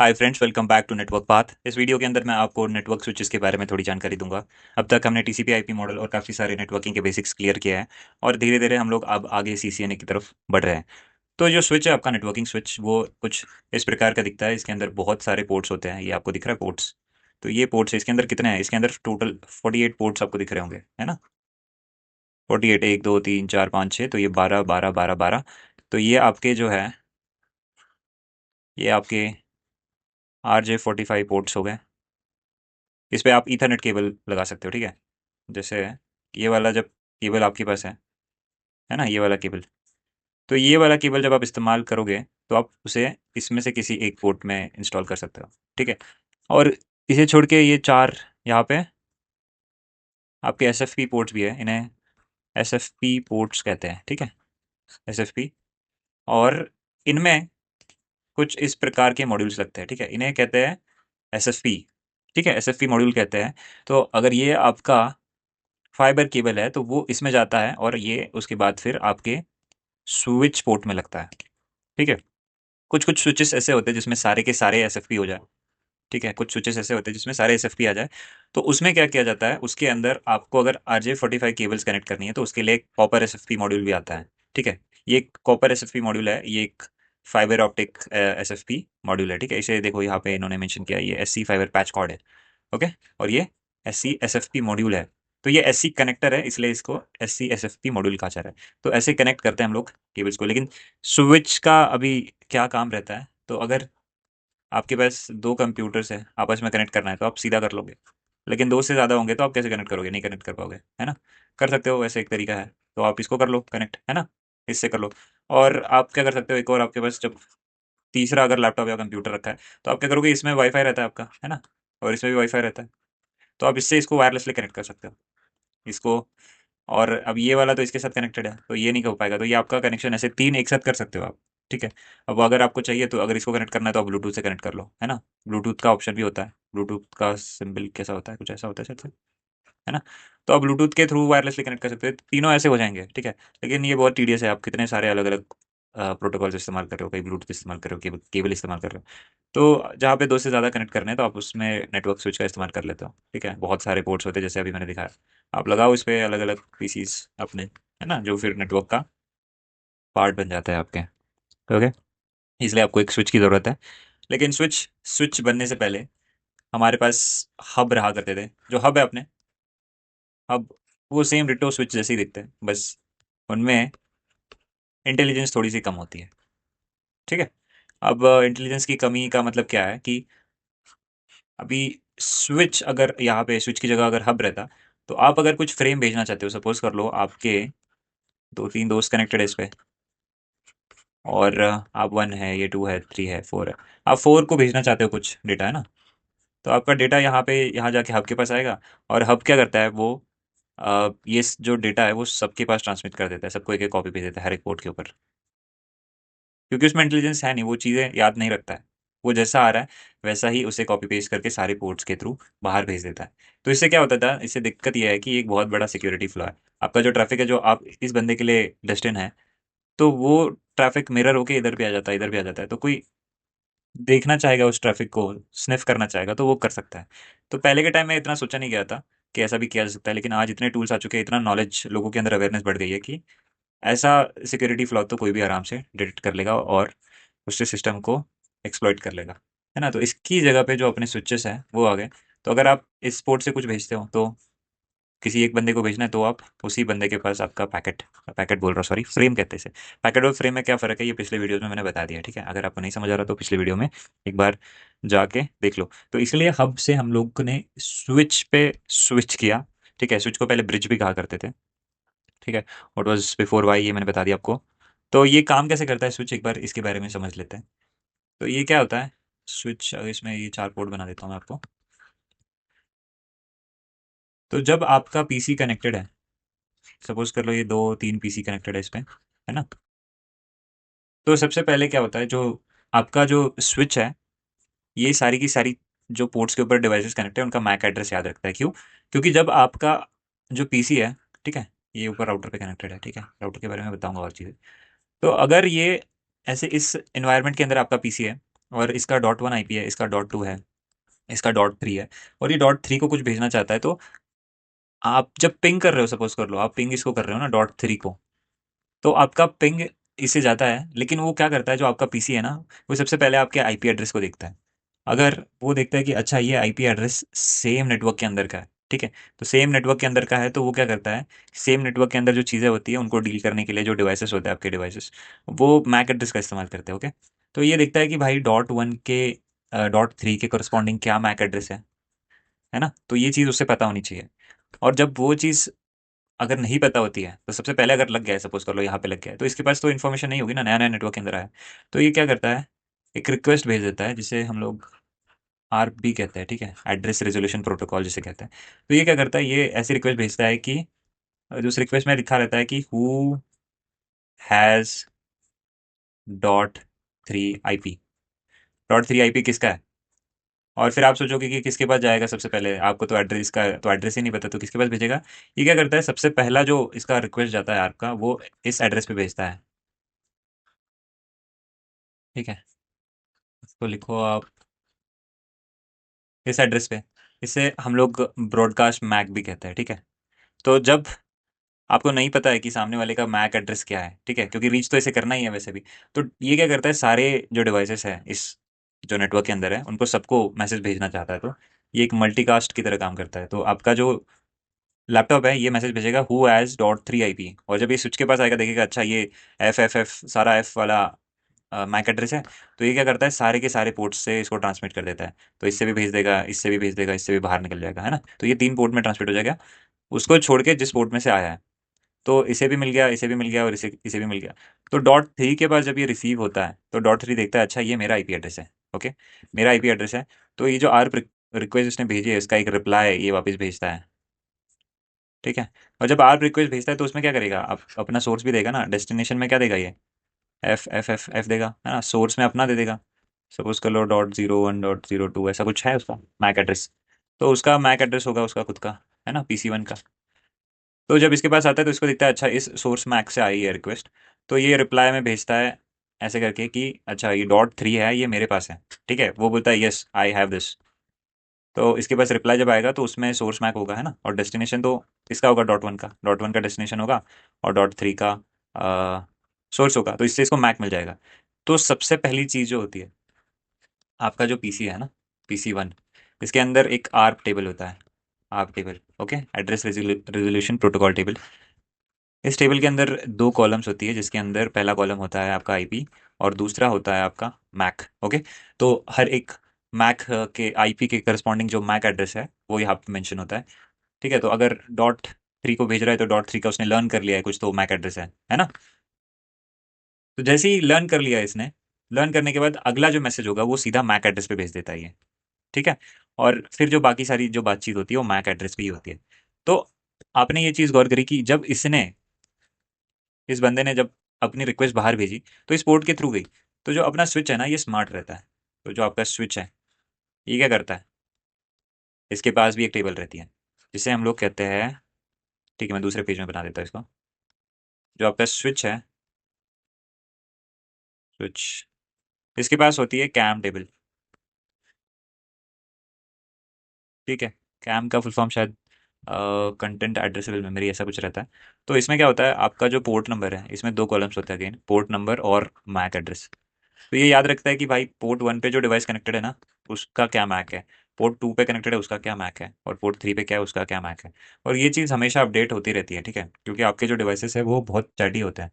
Hi friends, welcome back to network path. इस video के अंदर मैं आपको नेटवर्क स्विचेस के बारे में थोड़ी जानकारी दूंगा। अब तक हमने टीसीपी आईपी मॉडल और काफ़ी सारे नेटवर्किंग के बेसिक्स क्लियर किया है और धीरे धीरे हम लोग अब आगे सीसीएनए की तरफ बढ़ रहे हैं। तो जो स्विच है आपका नेटवर्किंग स्विच, वो कुछ इस प्रकार का दिखता है। इसके अंदर बहुत सारे पोर्ट्स होते हैं, ये आपको दिख रहा है पोर्ट्स। तो ये पोर्ट्स इसके अंदर कितने हैं? इसके अंदर टोटल 48 पोर्ट्स आपको दिख रहे होंगे, है ना। 48, 1 2 3 4 5 6, तो ये 12 12 12 12। तो ये आपके जो है, ये आपके RJ45 पोर्ट्स हो गए। इस पे आप ईथरनेट केबल लगा सकते हो, ठीक है। जैसे ये वाला जब केबल आपके पास है ना, ये वाला केबल। तो ये वाला केबल जब आप इस्तेमाल करोगे तो आप उसे इसमें से किसी एक पोर्ट में इंस्टॉल कर सकते हो, ठीक है। और इसे छोड़ के ये चार यहाँ पे आपके SFP पोर्ट्स भी है, इन्हें SFP पोर्ट्स कहते हैं, ठीक है। SFP। और इनमें कुछ इस प्रकार के मॉड्यूल्स लगते हैं, ठीक है। इन्हें कहते हैं SFP, ठीक है। SFP मॉड्यूल कहते हैं। तो अगर ये आपका फाइबर केबल है तो वो इसमें जाता है और ये उसके बाद फिर आपके स्विच पोर्ट में लगता है, ठीक है। कुछ कुछ स्विचेस ऐसे होते हैं जिसमें सारे के सारे एसएफपी हो जाए, ठीक है। कुछ स्विचेस ऐसे होते हैं जिसमें सारे एसएफपी आ जाए। तो उसमें क्या किया जाता है, उसके अंदर आपको अगर RJ45 केबल्स कनेक्ट करनी है तो उसके लिए एक कॉपर एसएफपी मॉड्यूल भी आता है, ठीक है। ये एक कॉपर एसएफपी मॉड्यूल है, ये एक फाइबर ऑप्टिक एसएफपी मॉड्यूल है, ठीक है। इसे देखो यहाँ पे इन्होंने मेंशन किया, ये SC फाइबर पैच कॉर्ड है, ओके। और ये SC SFP मॉड्यूल है। तो ये SC कनेक्टर है, इसलिए इसको SC SFP मॉड्यूल कहा जा रहा है। तो ऐसे कनेक्ट करते हैं हम लोग केबल्स को। लेकिन स्विच का अभी क्या काम रहता है, तो अगर आपके पास दो कंप्यूटर्स है, आपस में कनेक्ट करना है तो आप सीधा कर लोगे। लेकिन दो से ज़्यादा होंगे तो आप कैसे कनेक्ट करोगे? नहीं कनेक्ट कर पाओगे, है ना। कर सकते हो, वैसे एक तरीका है। तो आप इसको कर लो कनेक्ट, है ना। इससे कर लो। और आप क्या कर सकते हो, एक और आपके पास जब तीसरा अगर लैपटॉप या कंप्यूटर रखा है तो आप क्या करोगे, इसमें वाईफाई रहता है आपका, है ना। और इसमें भी वाईफाई रहता है। तो आप इससे इसको वायरलेसली कनेक्ट कर सकते हो, इसको। और अब ये वाला तो इसके साथ कनेक्टेड है तो ये नहीं हो पाएगा, तो ये आपका कनेक्शन ऐसे तीन एक साथ कर सकते हो आप, ठीक है। अब अगर आपको चाहिए तो अगर इसको कनेक्ट करना है तो आप ब्लूटूथ से कनेक्ट कर लो, है ना। ब्लूटूथ का ऑप्शन भी होता है। ब्लूटूथ का सिंबल कैसा होता है, कुछ ऐसा होता है शायद से, है ना। तो आप ब्लूटूथ के थ्रू वायरलेसली कनेक्ट कर सकते हो, तीनों ऐसे हो जाएंगे, ठीक है। लेकिन ये बहुत टीडियस है, आप कितने सारे अलग अलग प्रोटोकॉल्स इस्तेमाल कर रहे हो, कहीं ब्लूटूथ इस्तेमाल कर रहे हो, केबल केबल इस्तेमाल कर रहे हो। तो जहाँ पे दो से ज़्यादा कनेक्ट करने हैं तो आप उसमें नेटवर्क स्विच का इस्तेमाल कर लेते हो, ठीक है। बहुत सारे पोर्ट्स होते हैं जैसे अभी मैंने दिखाया। आप लगाओ इस पे अलग अलग पीसीस अपने, है ना, जो फिर नेटवर्क का पार्ट बन जाता है आपके, ओके। इसलिए आपको एक स्विच की ज़रूरत है। लेकिन स्विच स्विच बनने से पहले हमारे पास हब रहा करते थे। जो हब है अपने, हब, वो सेम डिट्टो स्विच जैसे ही दिखते हैं, बस उनमें इंटेलिजेंस थोड़ी सी कम होती है, ठीक है। अब इंटेलिजेंस की कमी का मतलब क्या है कि अभी स्विच, अगर यहाँ पे स्विच की जगह अगर हब रहता तो आप अगर कुछ फ्रेम भेजना चाहते हो, सपोज कर लो आपके दो तीन दोस्त कनेक्टेड है इस पे, और आप 1 है, ये 2 है, 3 है, 4 है। आप 4 को भेजना चाहते हो कुछ डेटा, है ना। तो आपका डेटा यहाँ पे, यहाँ जाके हब के पास आएगा। और हब क्या करता है, वो ये जो डेटा है वो सबके पास ट्रांसमिट कर देता है, सबको एक एक कॉपी भेज देता है हर एक पोर्ट के ऊपर। क्योंकि उसमें इंटेलिजेंस है नहीं, वो चीज़ें याद नहीं रखता है। वो जैसा आ रहा है वैसा ही उसे कॉपी पेस्ट करके सारे पोर्ट्स के थ्रू बाहर भेज देता है। तो इससे क्या होता था, इससे दिक्कत ये है कि एक बहुत बड़ा सिक्योरिटी फ्लॉ है। आपका जो ट्रैफिक है, जो आप इस बंदे के लिए डेस्टिन है, तो वो ट्रैफिक मिरर होके इधर भी आ जाता है, इधर भी आ जाता है। तो कोई देखना चाहेगा उस ट्रैफिक को, स्निफ करना चाहेगा तो वो कर सकता है। तो पहले के टाइम में इतना सोचा नहीं गया था कि ऐसा भी किया जा सकता है। लेकिन आज इतने टूल्स आ चुके हैं, इतना नॉलेज लोगों के अंदर, अवेयरनेस बढ़ गई है कि ऐसा सिक्योरिटी फ्लॉ तो कोई भी आराम से डिटेक्ट कर लेगा और उससे सिस्टम को एक्सप्लॉइट कर लेगा, है ना। तो इसकी जगह पे जो अपने स्विचेस हैं वो आ गए। तो अगर आप इस पोर्ट से कुछ भेजते हो तो किसी एक बंदे को भेजना है तो आप उसी बंदे के पास आपका पैकेट, पैकेट बोल रहा हूँ सॉरी, फ्रेम कहते हैं इसे। पैकेट और फ्रेम में क्या फ़र्क है, ये पिछले वीडियोस में मैंने बता दिया, ठीक है। अगर आपको नहीं समझ आ रहा तो पिछले वीडियो में एक बार जाके देख लो। तो इसलिए हब से हम लोग ने स्विच पे स्विच किया, ठीक है। स्विच को पहले ब्रिज भी कहा करते थे, ठीक है। व्हाट वाज बिफोर वाई, ये मैंने बता दिया आपको। तो ये काम कैसे करता है स्विच, एक बार इसके बारे में समझ लेते हैं। तो ये क्या होता है स्विच, इसमें ये चार पोर्ट बना देता हूँ मैं आपको। तो जब आपका पीसी कनेक्टेड है, सपोज कर लो ये दो तीन पीसी कनेक्टेड है इस पे, है ना। तो सबसे पहले क्या होता है, जो आपका जो स्विच है, ये सारी की सारी जो पोर्ट्स के ऊपर डिवाइसेस कनेक्ट है उनका मैक एड्रेस याद रखता है। क्यों? क्योंकि जब आपका जो पीसी है, ठीक है, ये ऊपर राउटर पे कनेक्टेड है, ठीक है। राउटर के बारे में बताऊंगा और चीज़ें। तो अगर ये ऐसे इस एनवायरनमेंट के अंदर आपका पीसी है और इसका .1 IP है, इसका .2 है, इसका .3 है, और ये .3 को कुछ भेजना चाहता है। तो आप जब पिंग कर रहे हो, सपोज कर लो आप पिंग इसको कर रहे हो ना .3 को, तो आपका पिंग इससे जाता है, लेकिन वो क्या करता है, जो आपका पीसी है ना, वो सबसे पहले आपके आईपी एड्रेस को देखता है। अगर वो देखता है कि अच्छा ये आईपी एड्रेस सेम नेटवर्क के अंदर का है, ठीक है, तो सेम नेटवर्क के अंदर का है, तो वो क्या करता है, सेम नेटवर्क के अंदर जो चीज़ें होती है उनको डील करने के लिए जो डिवाइसेस होते हैं आपके डिवाइसेस, वो मैक एड्रेस का इस्तेमाल करते हैं। ओके, तो ये देखता है कि भाई .1 के .3 के करस्पॉन्डिंग क्या मैक एड्रेस है ना, तो ये चीज़ उससे पता होनी चाहिए। और जब वो चीज़ अगर नहीं पता होती है, तो सबसे पहले अगर लग गया है, सपोज कर लो यहाँ पे लग गया है, तो इसके पास तो इन्फॉर्मेशन नहीं होगी ना, नया नया नेटवर्क के अंदर आया है। तो ये क्या करता है, एक रिक्वेस्ट भेज देता है, जिसे हम लोग आरबी कहते हैं, ठीक है, एड्रेस रेजोल्यूशन प्रोटोकॉल जिसे कहते हैं। तो ये क्या करता है, ये ऐसी रिक्वेस्ट भेजता है कि जो उस रिक्वेस्ट में लिखा रहता है कि हु हैज़ .3 IP, .3 IP किसका है। और फिर आप सोचोगे कि किसके पास जाएगा सबसे पहले, आपको तो एड्रेस का तो एड्रेस ही नहीं पता, तो किसके पास भेजेगा। ये क्या करता है, सबसे पहला जो इसका रिक्वेस्ट जाता है आपका, वो इस एड्रेस पे भेजता है, ठीक है, इसको लिखो आप इस एड्रेस पे। इसे हम लोग ब्रॉडकास्ट मैक भी कहते हैं, ठीक है। तो जब आपको नहीं पता है कि सामने वाले का मैक एड्रेस क्या है, ठीक है, क्योंकि रीच तो इसे करना ही है वैसे भी, तो ये क्या करता है, सारे जो डिवाइसेस है इस जो नेटवर्क के अंदर है, उनको सबको मैसेज भेजना चाहता है। तो ये एक मल्टीकास्ट की तरह काम करता है। तो आपका जो लैपटॉप है, ये मैसेज भेजेगा हु हैज़ .3 IP, और जब ये स्विच के पास आएगा, देखेगा अच्छा ये एफ सारा एफ वाला मैक एड्रेस है, तो ये क्या करता है, सारे के सारे पोर्ट्स से इसको ट्रांसमिट कर देता है। तो इससे भी भेज देगा, इससे भी भेज देगा, इससे भी बाहर निकल जाएगा, है ना, तो ये 3 पोर्ट में ट्रांसमिट हो जाएगा, उसको छोड़ के जिस पोर्ट में से आया है। तो इसे भी मिल गया, इसे भी मिल गया, और इसे इसे भी मिल गया। तो .3 के पास जब ये रिसीव होता है, तो .3 देखता है अच्छा ये मेरा आईपी एड्रेस है। ओके, मेरा आईपी एड्रेस है। तो ये जो आर रिक्वेस्ट इसने भेजी है, इसका एक रिप्लाई ये वापस भेजता है, ठीक है। और जब आर रिक्वेस्ट भेजता है, तो उसमें क्या करेगा, आप अपना सोर्स भी देगा ना, डेस्टिनेशन में क्या देगा ये, एफ देगा, है ना, सोर्स में अपना दे देगा। सपोज कर लो .01.02 ऐसा कुछ है उसका मैक एड्रेस, तो उसका मैक एड्रेस होगा उसका खुद का, है ना, PC1 का। तो जब इसके पास आता है, तो इसको दिखता है अच्छा इस सोर्स मैक से आई है रिक्वेस्ट, तो ये रिप्लाई में भेजता है ऐसे करके कि अच्छा ये .3 है, ये मेरे पास है, ठीक है, वो बोलता है यस आई हैव दिस। तो इसके पास रिप्लाई जब आएगा, तो उसमें सोर्स मैक होगा, है ना, और डेस्टिनेशन तो इसका होगा .1 का डेस्टिनेशन होगा, और .3 का सोर्स होगा, तो इससे इसको मैक मिल जाएगा। तो सबसे पहली चीज़ जो होती है, आपका जो पीसी है ना, PC1, इसके अंदर एक आर्प टेबल होता है, ARP table, okay, address resolution protocol table. इस टेबल के अंदर 2 कॉलम्स होती है, जिसके अंदर पहला कॉलम होता है आपका आईपी, और दूसरा होता है आपका मैक। ओके, तो हर एक मैक के आईपी के करस्पॉन्डिंग जो मैक एड्रेस है, वो यहाँ पे मेंशन होता है, ठीक है। तो अगर .3 को भेज रहा है, तो .3 का उसने लर्न कर लिया है कुछ, तो मैक एड्रेस है ना। तो जैसे ही लर्न कर लिया इसने, लर्न करने के बाद अगला जो मैसेज होगा, वो सीधा मैक एड्रेस पे भेज देता है ये, ठीक है। और फिर जो बाकी सारी जो बातचीत होती है, वो मैक एड्रेस पे ही होती है। तो आपने ये चीज़ गौर करी कि जब इसने इस बंदे ने जब अपनी रिक्वेस्ट बाहर भेजी, तो इस पोर्ट के थ्रू गई, तो जो अपना स्विच है ना, ये स्मार्ट रहता है। तो जो आपका स्विच है, ये क्या करता है, इसके पास भी एक टेबल रहती है, जिसे हम लोग कहते हैं, ठीक है, मैं दूसरे पेज में बना देता हूँ इसको। जो आपका स्विच है, स्विच, इसके पास होती है कैम टेबल, ठीक है। कैम का फुल फॉर्म शायद कंटेंट एड्रेसेबल मेमोरी ऐसा कुछ रहता है। तो इसमें क्या होता है, आपका जो पोर्ट नंबर है, इसमें 2 कॉलम्स होते हैं, अगेन पोर्ट नंबर और मैक एड्रेस। तो ये याद रखता है कि भाई पोर्ट 1 पे जो डिवाइस कनेक्टेड है ना, उसका क्या मैक है, पोर्ट 2 पे कनेक्टेड है उसका क्या मैक है, और पोर्ट 3 पे क्या है उसका क्या मैक है। और ये चीज़ हमेशा अपडेट होती रहती है, ठीक है, क्योंकि आपके जो डिवाइसेस है वो बहुत चैटी होते हैं,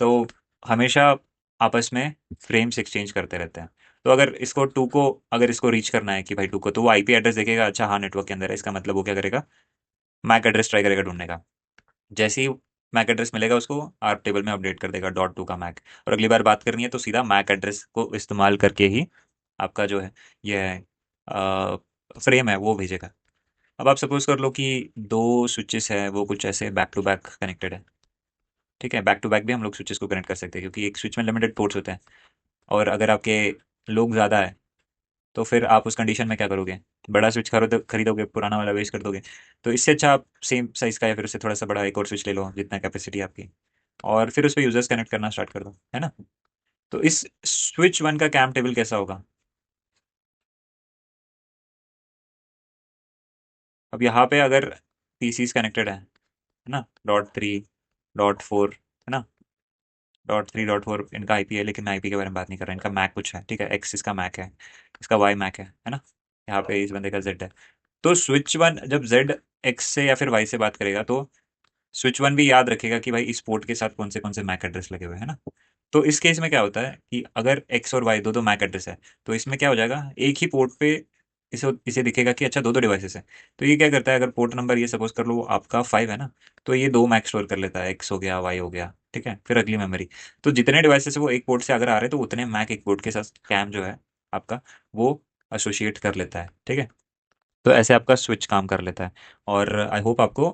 तो हमेशा आपस में फ्रेम्स एक्सचेंज करते रहते हैं। तो अगर इसको टू को अगर इसको रीच करना है कि भाई टू को, तो वो आईपी एड्रेस देखेगा, अच्छा हाँ नेटवर्क के अंदर है, इसका मतलब वो क्या करेगा, मैक एड्रेस ट्राई करेगा ढूंढने का। जैसे ही मैक एड्रेस मिलेगा उसको, आप टेबल में अपडेट कर देगा .2 का मैक, और अगली बार बात करनी है तो सीधा मैक एड्रेस को इस्तेमाल करके ही आपका जो है ये है फ्रेम है वो भेजेगा। अब आप सपोज कर लो कि 2 स्विचेस है, वो कुछ ऐसे बैक टू बैक कनेक्टेड है, ठीक है, बैक टू बैक भी हम लोग स्विचेस को कनेक्ट कर सकते हैं, क्योंकि एक स्विच में लिमिटेड पोर्ट्स होते हैं। और अगर आपके लोग ज़्यादा है, तो फिर आप उस कंडीशन में क्या करोगे, बड़ा स्विच खरीदोगे, पुराना वाला वेस्ट कर दोगे। तो इससे अच्छा आप सेम साइज़ का या फिर उससे थोड़ा सा बड़ा एक और स्विच ले लो, जितना कैपेसिटी आपकी, और फिर उस पे यूज़र्स कनेक्ट करना स्टार्ट कर दो, है ना। तो इस स्विच 1 का कैम टेबल कैसा होगा, अब यहाँ पे अगर पीसीस कनेक्टेड है ना, .3 .4 है ना, .3 .4 इनका आईपी है, लेकिन मैं आईपी के बारे में बात नहीं कर रहा, इनका मैक कुछ है, ठीक है, एक्स इसका मैक है, इसका वाई मैक है ना, यहाँ पे इस बंदे का जेड है। तो स्विच वन जब जेड एक्स से या फिर वाई से बात करेगा तो स्विच वन भी याद रखेगा कि भाई इस पोर्ट के साथ कौन से मैक एड्रेस लगे हुए हैं ना। तो इस केस में क्या होता है कि अगर एक्स और वाई दो दो मैक एड्रेस है, तो इसमें क्या हो जाएगा, एक ही पोर्ट पे इसे इसे दिखेगा कि अच्छा दो दो डिवाइसेस है। तो ये क्या करता है, अगर पोर्ट नंबर ये सपोज कर लो आपका 5 है ना, तो ये दो मैक स्टोर कर लेता है, एक्स हो गया वाई हो गया, ठीक है, फिर अगली मेमोरी। तो जितने डिवाइसेस वो एक पोर्ट से अगर आ रहे हैं तो उतने मैक एक पोर्ट के साथ कैम जो है आपका वो एसोसिएट कर लेता है, ठीक है। तो ऐसे आपका स्विच काम कर लेता है। और आई होप आपको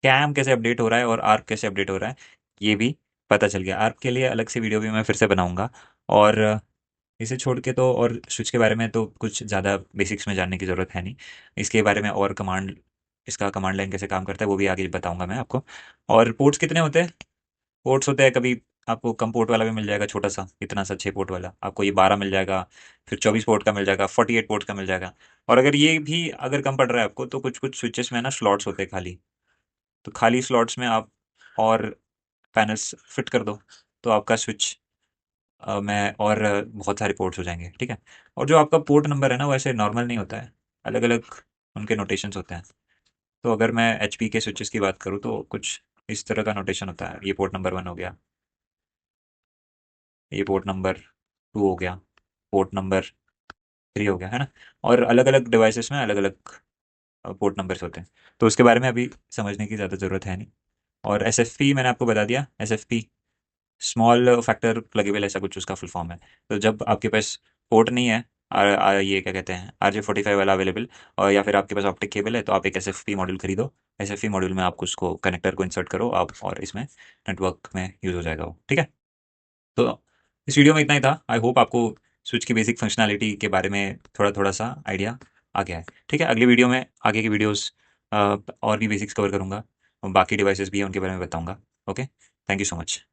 कैम कैसे अपडेट हो रहा है और आर्क कैसे अपडेट हो रहा है ये भी पता चल गया। आर्क के लिए अलग से वीडियो भी मैं फिर से बनाऊंगा। और इसे छोड़ के तो और स्विच के बारे में तो कुछ ज़्यादा बेसिक्स में जानने की ज़रूरत है नहीं। इसके बारे में और कमांड, इसका कमांड लाइन कैसे काम करता है वो भी आगे बताऊंगा मैं आपको। और पोर्ट्स कितने होते हैं, पोर्ट्स होते हैं कभी आपको कम पोर्ट वाला भी मिल जाएगा, छोटा सा इतना सा 6 पोर्ट वाला आपको ये 12 मिल जाएगा, फिर 24 पोर्ट का मिल जाएगा, 48 पोर्ट का मिल जाएगा। और अगर ये भी अगर कम पड़ रहा है आपको तो कुछ कुछ स्विचेस में ना स्लॉट्स होते हैं खाली, तो खाली स्लॉट्स में आप और पैनल्स फिट कर दो, तो आपका स्विच में और बहुत सारे पोर्ट्स हो जाएंगे, ठीक है। और जो आपका पोर्ट नंबर है ना वो ऐसे नॉर्मल नहीं होता है, अलग अलग उनके नोटेशंस होते हैं। तो अगर मैं एचपी के स्विचेस की बात करूँ तो कुछ इस तरह का नोटेशन होता है, ये पोर्ट नंबर 1 हो गया, ये पोर्ट नंबर 2 हो गया, पोर्ट नंबर 3 हो गया, है ना। और अलग अलग डिवाइसेस में अलग अलग पोर्ट नंबर्स होते हैं, तो उसके बारे में अभी समझने की ज़्यादा ज़रूरत है नहीं। और एसएफपी मैंने आपको बता दिया, एसएफपी स्मॉल फैक्टर प्लगेबल ऐसा कुछ उसका फुल फॉर्म है। तो जब आपके पास पोर्ट नहीं है, ये क्या कहते हैं RJ45 वाला अवेलेबल, और या फिर आपके पास ऑप्टिक केबल है, तो आप एक एसएफपी मॉड्यूल खरीदो। एसएफपी मॉड्यूल में आप उसको कनेक्टर को इंसर्ट करो आप, और इसमें नेटवर्क में यूज़ हो जाएगा वो, ठीक है। तो इस वीडियो में इतना ही था। आई होप आपको स्विच की बेसिक फंक्शनैलिटी के बारे में थोड़ा थोड़ा सा आइडिया आ गया है, ठीक है। अगली वीडियो में आगे की वीडियोस और भी बेसिक्स कवर करूँगा, बाकी डिवाइसेस भी हैं उनके बारे में बताऊँगा। Okay, thank you so much.